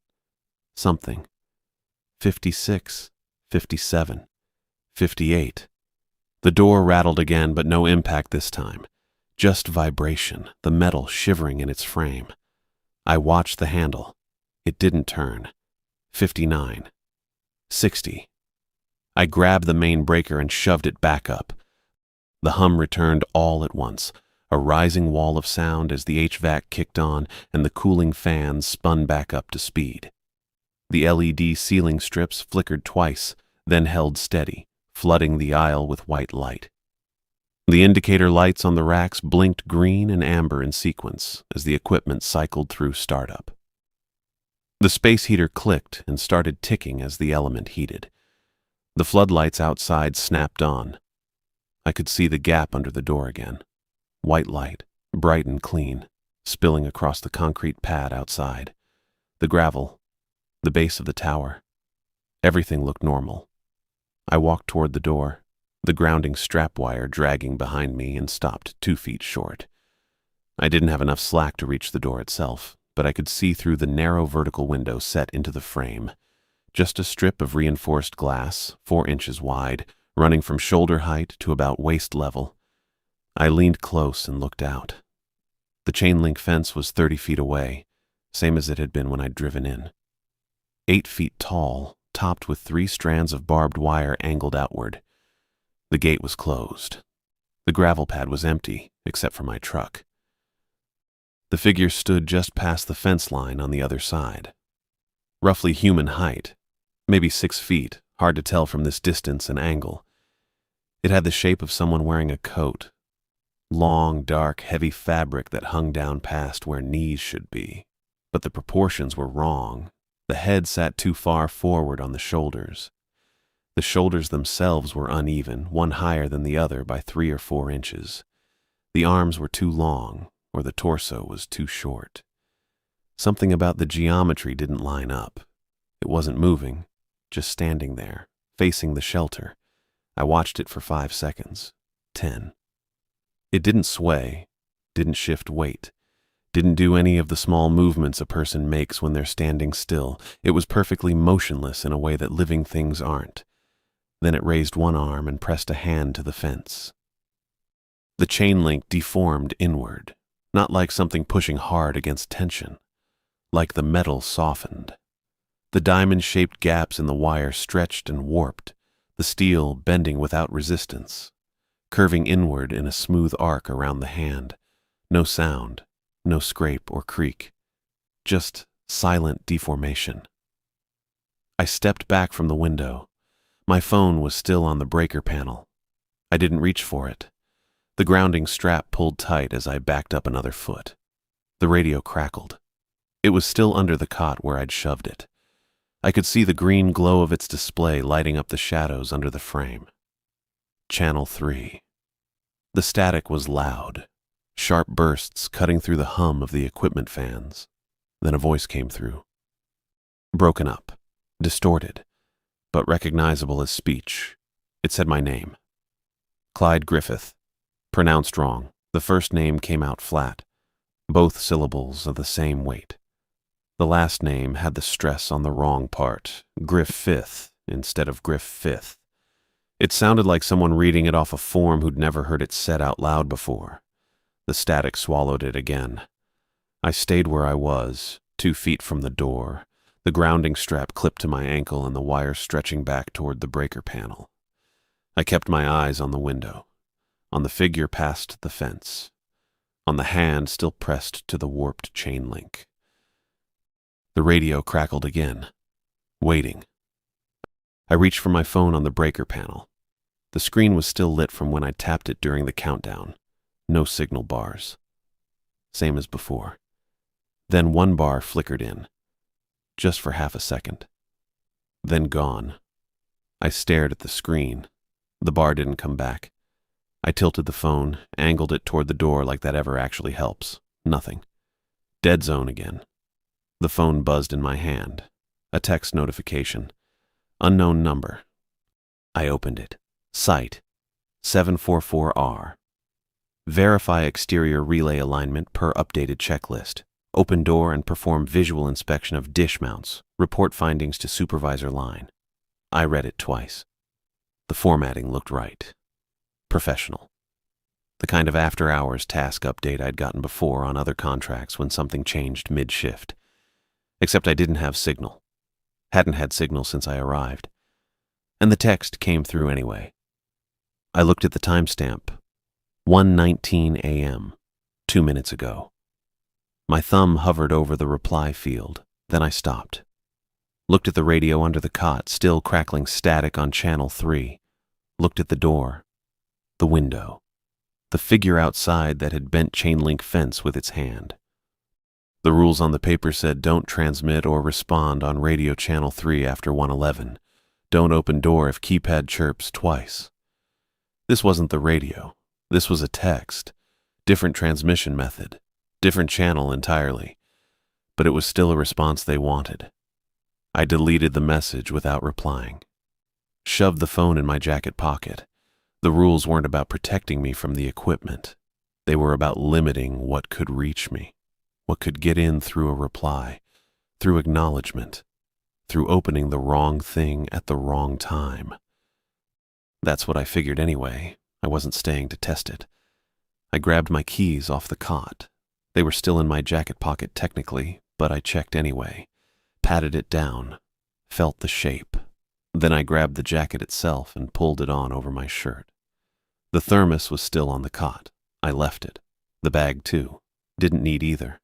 Something. 56, 57, 58. The door rattled again, but no impact this time. Just vibration, the metal shivering in its frame. I watched the handle. It didn't turn. 59. 60. I grabbed the main breaker and shoved it back up. The hum returned all at once, a rising wall of sound as the HVAC kicked on and the cooling fans spun back up to speed. The LED ceiling strips flickered twice, then held steady, flooding the aisle with white light. The indicator lights on the racks blinked green and amber in sequence as the equipment cycled through startup. The space heater clicked and started ticking as the element heated. The floodlights outside snapped on. I could see the gap under the door again. White light, bright and clean, spilling across the concrete pad outside. The gravel, the base of the tower. Everything looked normal. I walked toward the door, the grounding strap wire dragging behind me, and stopped 2 feet short. I didn't have enough slack to reach the door itself, but I could see through the narrow vertical window set into the frame. Just a strip of reinforced glass, 4 inches wide, running from shoulder height to about waist level. I leaned close and looked out. The chain-link fence was 30 feet away, same as it had been when I'd driven in. 8 feet tall, topped with 3 strands of barbed wire angled outward. The gate was closed. The gravel pad was empty, except for my truck. The figure stood just past the fence line on the other side. Roughly human height, maybe 6 feet, hard to tell from this distance and angle. It had the shape of someone wearing a coat. Long, dark, heavy fabric that hung down past where knees should be. But the proportions were wrong. The head sat too far forward on the shoulders. The shoulders themselves were uneven, one higher than the other by 3 or 4 inches. The arms were too long, or the torso was too short. Something about the geometry didn't line up. It wasn't moving, just standing there, facing the shelter. I watched it for 5 seconds, 10. It didn't sway, didn't shift weight, didn't do any of the small movements a person makes when they're standing still. It was perfectly motionless in a way that living things aren't. Then it raised one arm and pressed a hand to the fence. The chain link deformed inward, not like something pushing hard against tension, like the metal softened. The diamond-shaped gaps in the wire stretched and warped, the steel bending without resistance, curving inward in a smooth arc around the hand. No sound, no scrape or creak, just silent deformation. I stepped back from the window. My phone was still on the breaker panel. I didn't reach for it. The grounding strap pulled tight as I backed up another foot. The radio crackled. It was still under the cot where I'd shoved it. I could see the green glow of its display lighting up the shadows under the frame. Channel 3. The static was loud, sharp bursts cutting through the hum of the equipment fans. Then a voice came through. Broken up, distorted, but recognizable as speech. It said my name. Clyde Griffith. Pronounced wrong. The first name came out flat. Both syllables of the same weight. The last name had the stress on the wrong part. Griffith instead of Griffith. It sounded like someone reading it off a form who'd never heard it said out loud before. The static swallowed it again. I stayed where I was, 2 feet from the door, the grounding strap clipped to my ankle and the wire stretching back toward the breaker panel. I kept my eyes on the window, on the figure past the fence, on the hand still pressed to the warped chain link. The radio crackled again, waiting. I reached for my phone on the breaker panel. The screen was still lit from when I tapped it during the countdown. No signal bars. Same as before. Then one bar flickered in, just for half a second. Then gone. I stared at the screen. The bar didn't come back. I tilted the phone, angled it toward the door like that ever actually helps. Nothing. Dead zone again. The phone buzzed in my hand. A text notification. Unknown number. I opened it. Site. 744R. Verify exterior relay alignment per updated checklist. Open door and perform visual inspection of dish mounts. Report findings to supervisor line. I read it twice. The formatting looked right. Professional. The kind of after-hours task update I'd gotten before on other contracts when something changed mid-shift. Except I didn't have signal. Hadn't had signal since I arrived. And the text came through anyway. I looked at the timestamp. 1:19 a.m., 2 minutes ago. My thumb hovered over the reply field, then I stopped. Looked at the radio under the cot, still crackling static on channel 3. Looked at the door, the window, the figure outside that had bent chain-link fence with its hand. The rules on the paper said don't transmit or respond on radio channel 3 after 1:11. Don't open door if keypad chirps twice. This wasn't the radio. This was a text. Different transmission method. Different channel entirely. But it was still a response they wanted. I deleted the message without replying. Shoved the phone in my jacket pocket. The rules weren't about protecting me from the equipment. They were about limiting what could reach me, what could get in through a reply, through acknowledgement, through opening the wrong thing at the wrong time. That's what I figured anyway. I wasn't staying to test it. I grabbed my keys off the cot. They were still in my jacket pocket technically, but I checked anyway. Patted it down, felt the shape. Then I grabbed the jacket itself and pulled it on over my shirt. The thermos was still on the cot. I left it. The bag too. Didn't need either.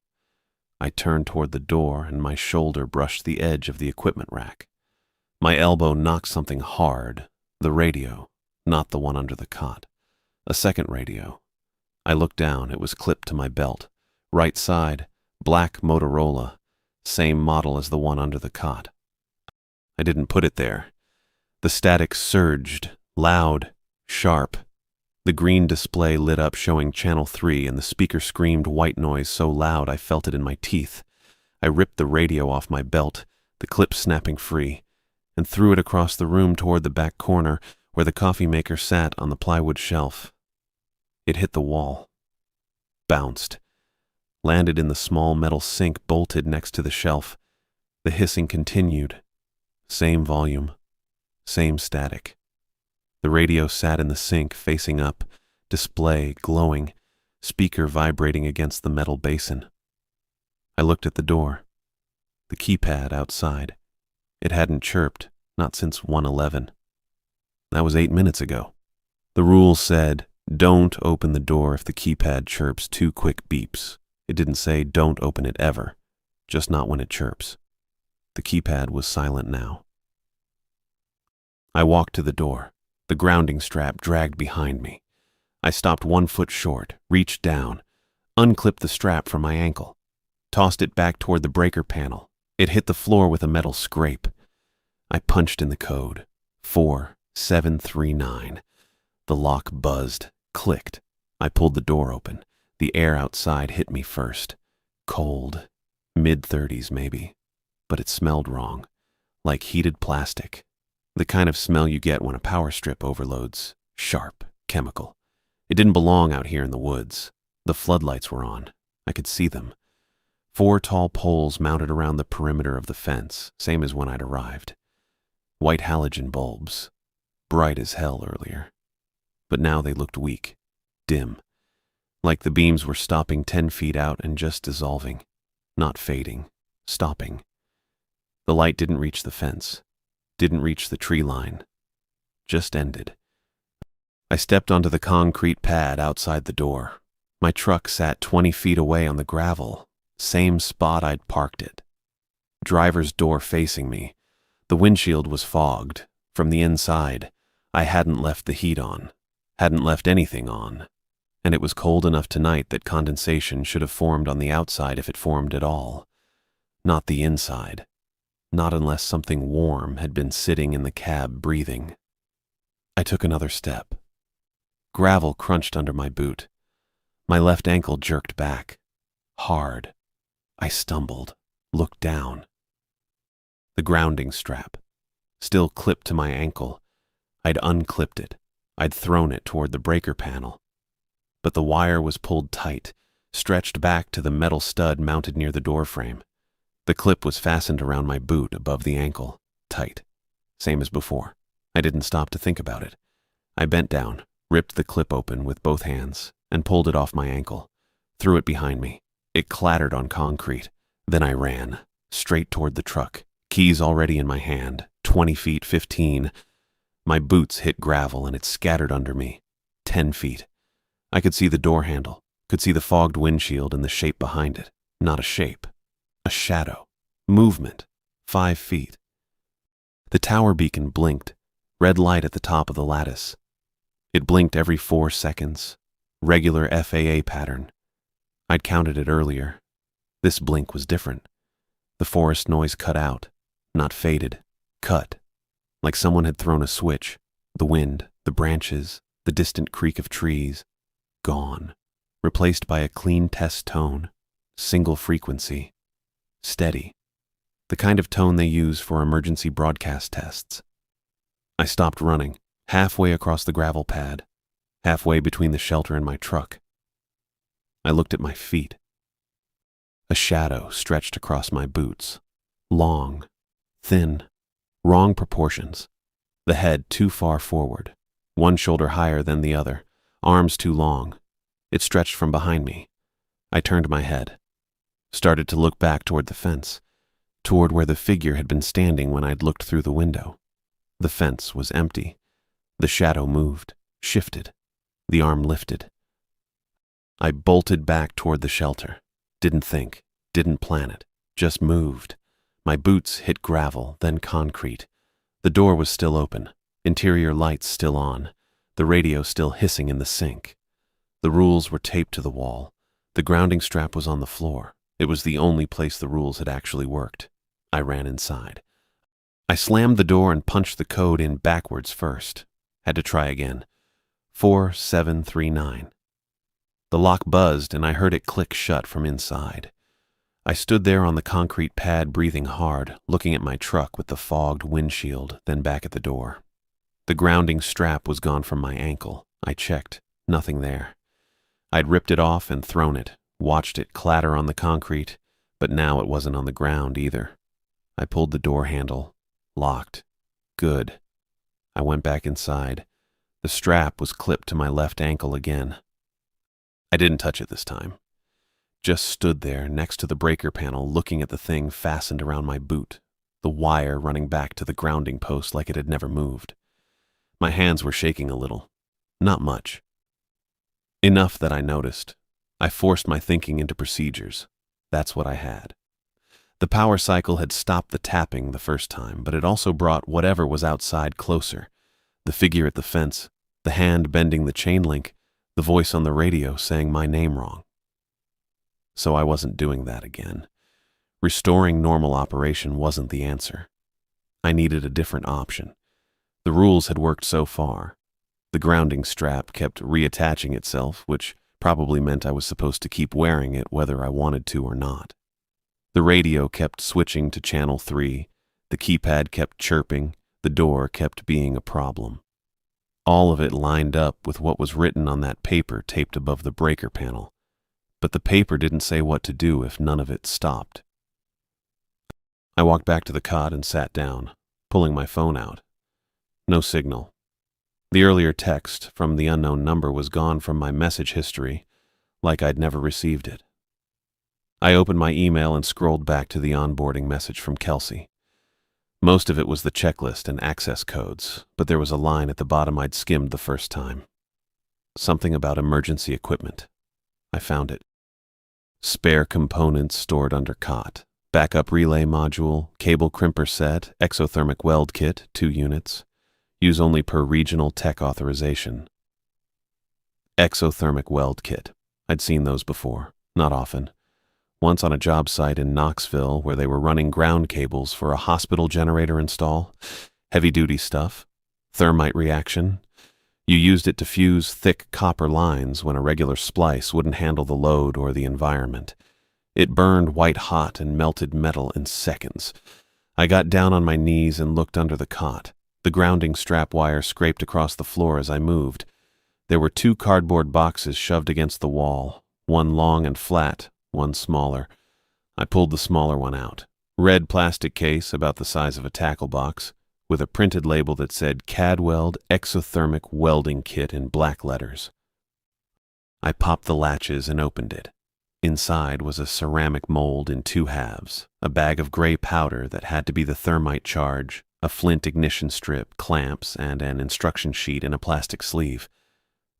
I turned toward the door and my shoulder brushed the edge of the equipment rack. My elbow knocked something hard. The radio, not the one under the cot. A second radio. I looked down. It was clipped to my belt. Right side, black Motorola, same model as the one under the cot. I didn't put it there. The static surged, loud, sharp. The green display lit up showing channel 3 and the speaker screamed white noise so loud I felt it in my teeth. I ripped the radio off my belt, the clip snapping free, and threw it across the room toward the back corner where the coffee maker sat on the plywood shelf. It hit the wall, bounced, landed in the small metal sink bolted next to the shelf. The hissing continued. Same volume, same static. The radio sat in the sink facing up, display glowing, speaker vibrating against the metal basin. I looked at the door. The keypad outside. It hadn't chirped, not since 1:11. That was 8 minutes ago. The rule said, don't open the door if the keypad chirps 2 quick beeps. It didn't say don't open it ever, just not when it chirps. The keypad was silent now. I walked to the door. The grounding strap dragged behind me. I stopped 1 foot short, reached down, unclipped the strap from my ankle, tossed it back toward the breaker panel. It hit the floor with a metal scrape. I punched in the code, 4739. The lock buzzed, clicked. I pulled the door open. The air outside hit me first. Cold, mid-30s maybe, but it smelled wrong, like heated plastic. The kind of smell you get when a power strip overloads. Sharp, chemical. It didn't belong out here in the woods. The floodlights were on. I could see them. 4 tall poles mounted around the perimeter of the fence, same as when I'd arrived. White halogen bulbs. Bright as hell earlier. But now they looked weak, dim. Like the beams were stopping 10 feet out and just dissolving. Not fading, stopping. The light didn't reach the fence. Didn't reach the tree line. Just ended. I stepped onto the concrete pad outside the door. My truck sat 20 feet away on the gravel, same spot I'd parked it. Driver's door facing me. The windshield was fogged. From the inside, I hadn't left the heat on, hadn't left anything on, and it was cold enough tonight that condensation should have formed on the outside if it formed at all. Not the inside. Not unless something warm had been sitting in the cab breathing. I took another step. Gravel crunched under my boot. My left ankle jerked back. Hard. I stumbled, looked down. The grounding strap, still clipped to my ankle. I'd unclipped it. I'd thrown it toward the breaker panel. But the wire was pulled tight, stretched back to the metal stud mounted near the doorframe. The clip was fastened around my boot above the ankle, tight. Same as before. I didn't stop to think about it. I bent down, ripped the clip open with both hands, and pulled it off my ankle. Threw it behind me. It clattered on concrete. Then I ran, straight toward the truck, keys already in my hand, 20 feet, 15. My boots hit gravel and it scattered under me. 10 feet. I could see the door handle, could see the fogged windshield and the shape behind it. Not a shape. A shadow. Movement. 5 feet. The tower beacon blinked, red light at the top of the lattice. It blinked every 4 seconds. Regular FAA pattern. I'd counted it earlier. This blink was different. The forest noise cut out, not faded, cut. Like someone had thrown a switch. The wind, the branches, the distant creak of trees. Gone. Replaced by a clean test tone. Single frequency. Steady. The kind of tone they use for emergency broadcast tests. I stopped running, halfway across the gravel pad, halfway between the shelter and my truck. I looked at my feet. A shadow stretched across my boots. Long, thin, wrong proportions. The head too far forward, one shoulder higher than the other, arms too long. It stretched from behind me. I turned my head, started to look back toward the fence, toward where the figure had been standing when I'd looked through the window. The fence was empty. The shadow moved, shifted. The arm lifted. I bolted back toward the shelter. Didn't think, didn't plan it, just moved. My boots hit gravel, then concrete. The door was still open, interior lights still on, the radio still hissing in the sink. The rules were taped to the wall. The grounding strap was on the floor. It was the only place the rules had actually worked. I ran inside. I slammed the door and punched the code in backwards first. Had to try again. 4739. The lock buzzed and I heard it click shut from inside. I stood there on the concrete pad breathing hard, looking at my truck with the fogged windshield, then back at the door. The grounding strap was gone from my ankle. I checked. Nothing there. I'd ripped it off and thrown it, watched it clatter on the concrete, but now it wasn't on the ground either. I pulled the door handle. Locked. Good. I went back inside. The strap was clipped to my left ankle again. I didn't touch it this time. Just stood there next to the breaker panel looking at the thing fastened around my boot, the wire running back to the grounding post like it had never moved. My hands were shaking a little. Not much. Enough that I noticed. I forced my thinking into procedures. That's what I had. The power cycle had stopped the tapping the first time, but it also brought whatever was outside closer. The figure at the fence, the hand bending the chain link, the voice on the radio saying my name wrong. So I wasn't doing that again. Restoring normal operation wasn't the answer. I needed a different option. The rules had worked so far. The grounding strap kept reattaching itself, which probably meant I was supposed to keep wearing it whether I wanted to or not. The radio kept switching to channel 3, the keypad kept chirping, the door kept being a problem. All of it lined up with what was written on that paper taped above the breaker panel, but the paper didn't say what to do if none of it stopped. I walked back to the cot and sat down, pulling my phone out. No signal. The earlier text from the unknown number was gone from my message history, like I'd never received it. I opened my email and scrolled back to the onboarding message from Kelsey. Most of it was the checklist and access codes, but there was a line at the bottom I'd skimmed the first time. Something about emergency equipment. I found it. Spare components stored under cot. Backup relay module, cable crimper set, exothermic weld kit, 2 units. Use only per regional tech authorization. Exothermic weld kit. I'd seen those before, not often. Once on a job site in Knoxville where they were running ground cables for a hospital generator install. Heavy-duty stuff. Thermite reaction. You used it to fuse thick copper lines when a regular splice wouldn't handle the load or the environment. It burned white-hot and melted metal in seconds. I got down on my knees and looked under the cot. The grounding strap wire scraped across the floor as I moved. There were 2 cardboard boxes shoved against the wall, one long and flat, one smaller. I pulled the smaller one out. Red plastic case about the size of a tackle box, with a printed label that said Cadweld Exothermic Welding Kit in black letters. I popped the latches and opened it. Inside was a ceramic mold in 2 halves, a bag of gray powder that had to be the thermite charge, a flint ignition strip, clamps, and an instruction sheet in a plastic sleeve.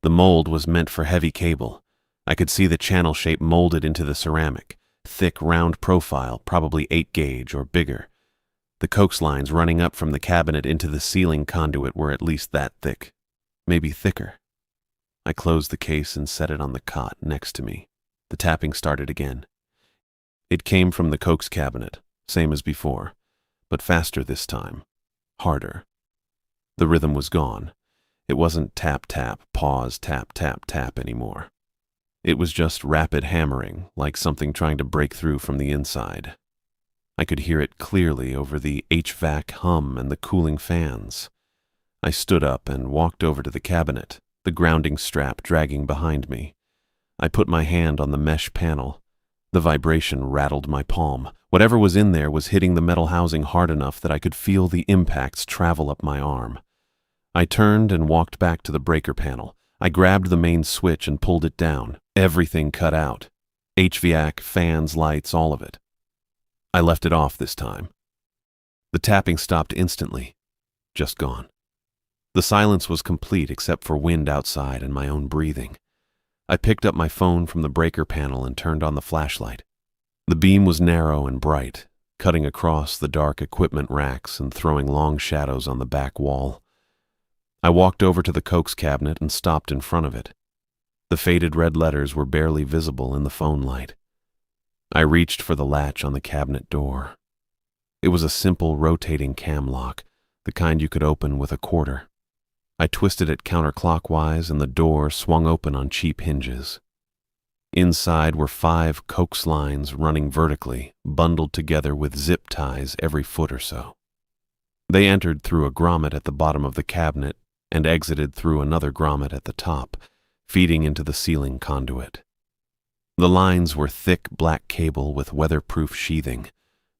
The mold was meant for heavy cable. I could see the channel shape molded into the ceramic, thick round profile, probably 8 gauge or bigger. The coax lines running up from the cabinet into the ceiling conduit were at least that thick, maybe thicker. I closed the case and set it on the cot next to me. The tapping started again. It came from the coax cabinet, same as before, but faster this time, harder. The rhythm was gone. It wasn't tap, tap, pause, tap, tap, tap anymore. It was just rapid hammering, like something trying to break through from the inside. I could hear it clearly over the HVAC hum and the cooling fans. I stood up and walked over to the cabinet, the grounding strap dragging behind me. I put my hand on the mesh panel. The vibration rattled my palm. Whatever was in there was hitting the metal housing hard enough that I could feel the impacts travel up my arm. I turned and walked back to the breaker panel. I grabbed the main switch and pulled it down. Everything cut out. HVAC, fans, lights, all of it. I left it off this time. The tapping stopped instantly. Just gone. The silence was complete except for wind outside and my own breathing. I picked up my phone from the breaker panel and turned on the flashlight. The beam was narrow and bright, cutting across the dark equipment racks and throwing long shadows on the back wall. I walked over to the Cokes cabinet and stopped in front of it. The faded red letters were barely visible in the phone light. I reached for the latch on the cabinet door. It was a simple rotating cam lock, the kind you could open with a quarter. I twisted it counterclockwise and the door swung open on cheap hinges. Inside were 5 Cokes lines running vertically, bundled together with zip ties every foot or so. They entered through a grommet at the bottom of the cabinet and exited through another grommet at the top, feeding into the ceiling conduit. The lines were thick black cable with weatherproof sheathing.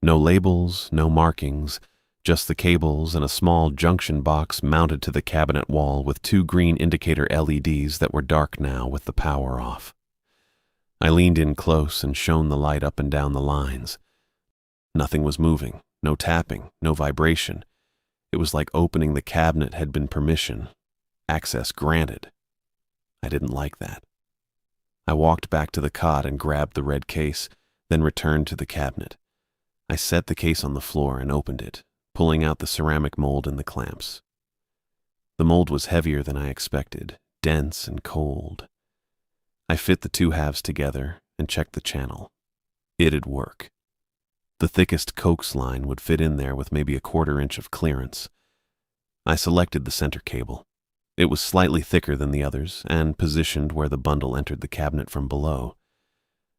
No labels, no markings, just the cables and a small junction box mounted to the cabinet wall with 2 green indicator LEDs that were dark now with the power off. I leaned in close and shone the light up and down the lines. Nothing was moving, no tapping, no vibration. It was like opening the cabinet had been permission, access granted. I didn't like that. I walked back to the cot and grabbed the red case, then returned to the cabinet. I set the case on the floor and opened it, pulling out the ceramic mold and the clamps. The mold was heavier than I expected, dense and cold. I fit the 2 halves together and checked the channel. It'd work. The thickest Cokes line would fit in there with maybe a 1/4 inch of clearance. I selected the center cable. It was slightly thicker than the others and positioned where the bundle entered the cabinet from below.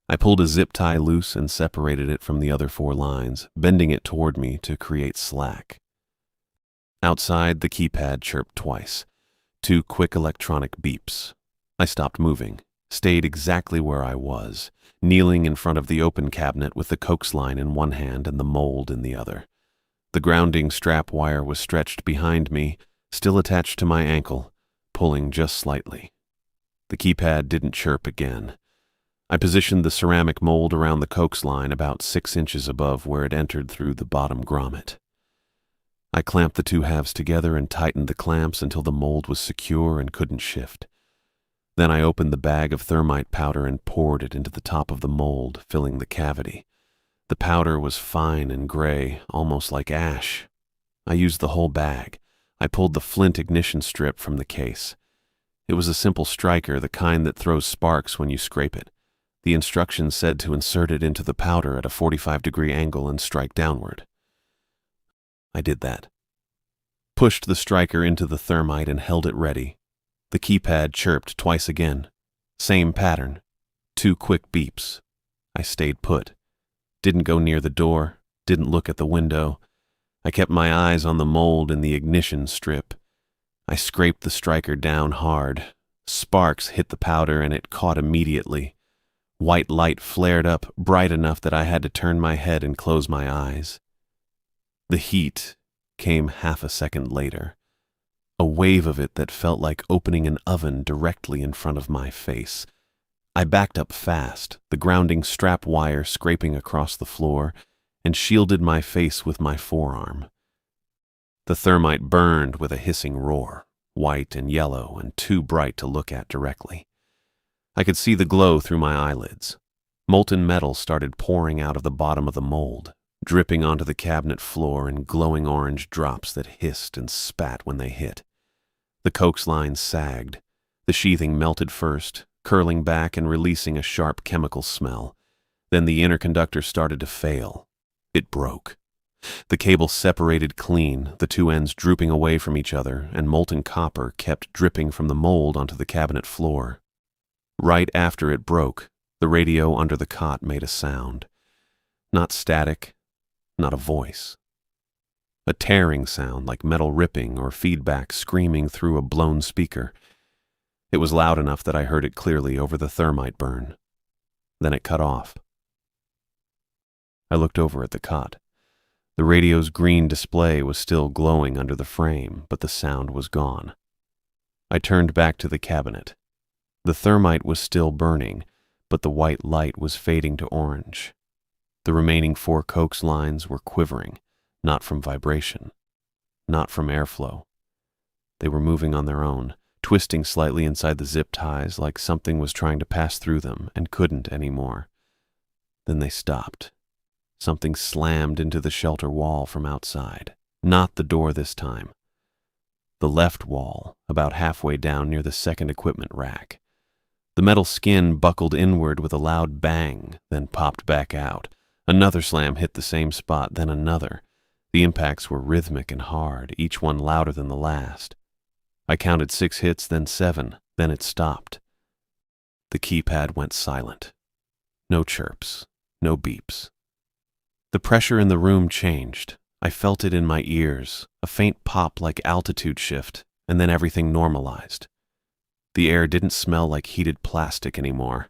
I pulled a zip tie loose and separated it from the other 4 lines, bending it toward me to create slack. Outside, the keypad chirped twice. 2 quick electronic beeps. I stopped moving, stayed exactly where I was, kneeling in front of the open cabinet with the Cokes line in one hand and the mold in the other. The grounding strap wire was stretched behind me, still attached to my ankle, pulling just slightly. The keypad didn't chirp again. I positioned the ceramic mold around the Cokes line about 6 inches above where it entered through the bottom grommet. I clamped the 2 halves together and tightened the clamps until the mold was secure and couldn't shift. Then I opened the bag of thermite powder and poured it into the top of the mold, filling the cavity. The powder was fine and gray, almost like ash. I used the whole bag. I pulled the flint ignition strip from the case. It was a simple striker, the kind that throws sparks when you scrape it. The instructions said to insert it into the powder at a 45-degree angle and strike downward. I did that. Pushed the striker into the thermite and held it ready. The keypad chirped twice again. Same pattern. 2 quick beeps. I stayed put. Didn't go near the door, didn't look at the window. I kept my eyes on the mold in the ignition strip. I scraped the striker down hard. Sparks hit the powder and it caught immediately. White light flared up, bright enough that I had to turn my head and close my eyes. The heat came half a second later. A wave of it that felt like opening an oven directly in front of my face. I backed up fast, the grounding strap wire scraping across the floor, and shielded my face with my forearm. The thermite burned with a hissing roar, white and yellow and too bright to look at directly. I could see the glow through my eyelids. Molten metal started pouring out of the bottom of the mold, dripping onto the cabinet floor in glowing orange drops that hissed and spat when they hit. The Cokes line sagged. The sheathing melted first, curling back and releasing a sharp chemical smell. Then the inner conductor started to fail. It broke. The cable separated clean, the 2 ends drooping away from each other, and molten copper kept dripping from the mold onto the cabinet floor. Right after it broke, the radio under the cot made a sound. Not static, not a voice. A tearing sound like metal ripping or feedback screaming through a blown speaker. It was loud enough that I heard it clearly over the thermite burn. Then it cut off. I looked over at the cot. The radio's green display was still glowing under the frame, but the sound was gone. I turned back to the cabinet. The thermite was still burning, but the white light was fading to orange. The remaining 4 coax lines were quivering, not from vibration, not from airflow. They were moving on their own, twisting slightly inside the zip ties like something was trying to pass through them and couldn't anymore. Then they stopped. Something slammed into the shelter wall from outside. Not the door this time. The left wall, about halfway down near the second equipment rack. The metal skin buckled inward with a loud bang, then popped back out. Another slam hit the same spot, then another. The impacts were rhythmic and hard, each one louder than the last. I counted 6 hits, then 7, then it stopped. The keypad went silent. No chirps, no beeps. The pressure in the room changed. I felt it in my ears, a faint pop like altitude shift, and then everything normalized. The air didn't smell like heated plastic anymore,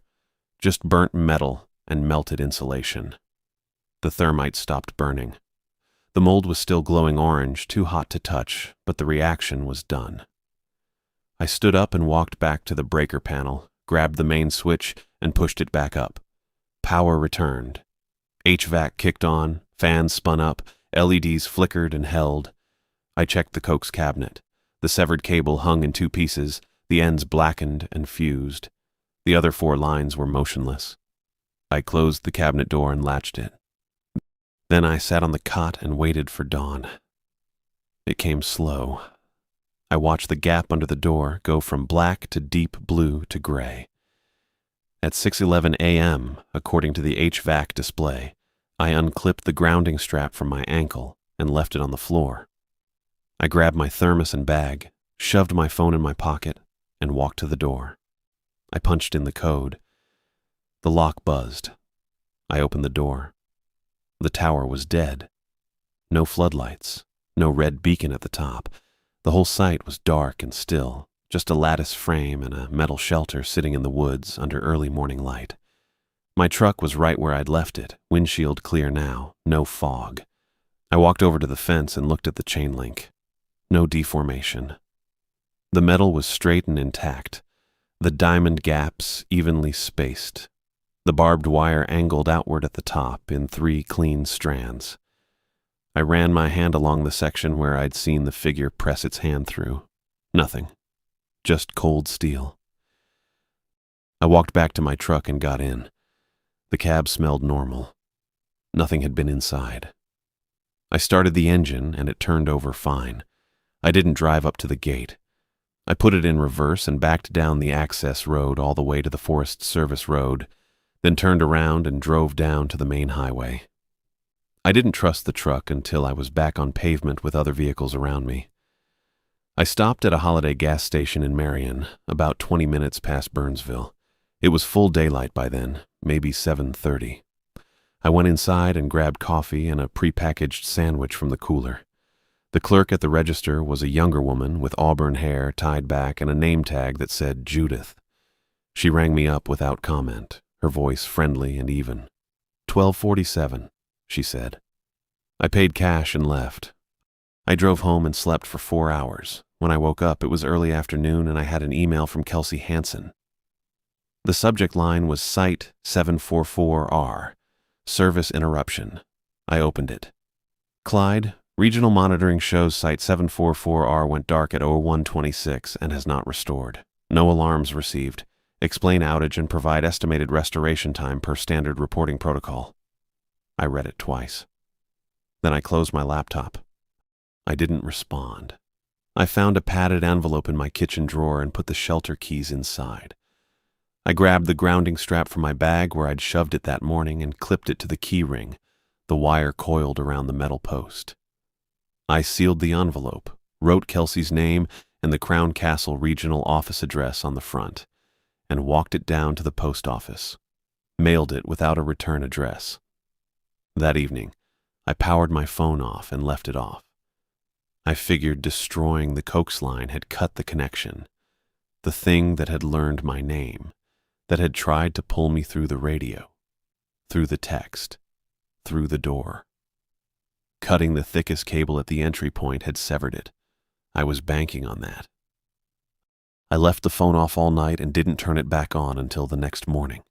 just burnt metal and melted insulation. The thermite stopped burning. The mold was still glowing orange, too hot to touch, but the reaction was done. I stood up and walked back to the breaker panel, grabbed the main switch, and pushed it back up. Power returned. HVAC kicked on, fans spun up, LEDs flickered and held. I checked the coax cabinet. The severed cable hung in 2 pieces, the ends blackened and fused. The other 4 lines were motionless. I closed the cabinet door and latched it. Then I sat on the cot and waited for dawn. It came slow. I watched the gap under the door go from black to deep blue to gray. At 6:11 a.m., according to the HVAC display, I unclipped the grounding strap from my ankle and left it on the floor. I grabbed my thermos and bag, shoved my phone in my pocket, and walked to the door. I punched in the code. The lock buzzed. I opened the door. The tower was dead. No floodlights, no red beacon at the top. The whole site was dark and still, just a lattice frame and a metal shelter sitting in the woods under early morning light. My truck was right where I'd left it, windshield clear now, no fog. I walked over to the fence and looked at the chain link. No deformation. The metal was straight and intact, the diamond gaps evenly spaced, the barbed wire angled outward at the top in 3 clean strands. I ran my hand along the section where I'd seen the figure press its hand through. Nothing. Just cold steel. I walked back to my truck and got in. The cab smelled normal. Nothing had been inside. I started the engine and it turned over fine. I didn't drive up to the gate. I put it in reverse and backed down the access road all the way to the Forest Service Road, then turned around and drove down to the main highway. I didn't trust the truck until I was back on pavement with other vehicles around me. I stopped at a Holiday gas station in Marion, about 20 minutes past Burnsville. It was full daylight by then, maybe 7:30. I went inside and grabbed coffee and a prepackaged sandwich from the cooler. The clerk at the register was a younger woman with auburn hair tied back and a name tag that said Judith. She rang me up without comment, her voice friendly and even. "12:47, she said. I paid cash and left. I drove home and slept for 4 hours. When I woke up, it was early afternoon and I had an email from Kelsey Hansen. The subject line was Site 744R, Service Interruption. I opened it. Clyde, regional monitoring shows Site 744R went dark at 01:26 and has not restored. No alarms received. Explain outage and provide estimated restoration time per standard reporting protocol. I read it twice. Then I closed my laptop. I didn't respond. I found a padded envelope in my kitchen drawer and put the shelter keys inside. I grabbed the grounding strap from my bag where I'd shoved it that morning and clipped it to the key ring, the wire coiled around the metal post. I sealed the envelope, wrote Kelsey's name and the Crown Castle regional office address on the front, and walked it down to the post office. Mailed it without a return address. That evening, I powered my phone off and left it off. I figured destroying the coax line had cut the connection, the thing that had learned my name, that had tried to pull me through the radio, through the text, through the door. Cutting the thickest cable at the entry point had severed it. I was banking on that. I left the phone off all night and didn't turn it back on until the next morning.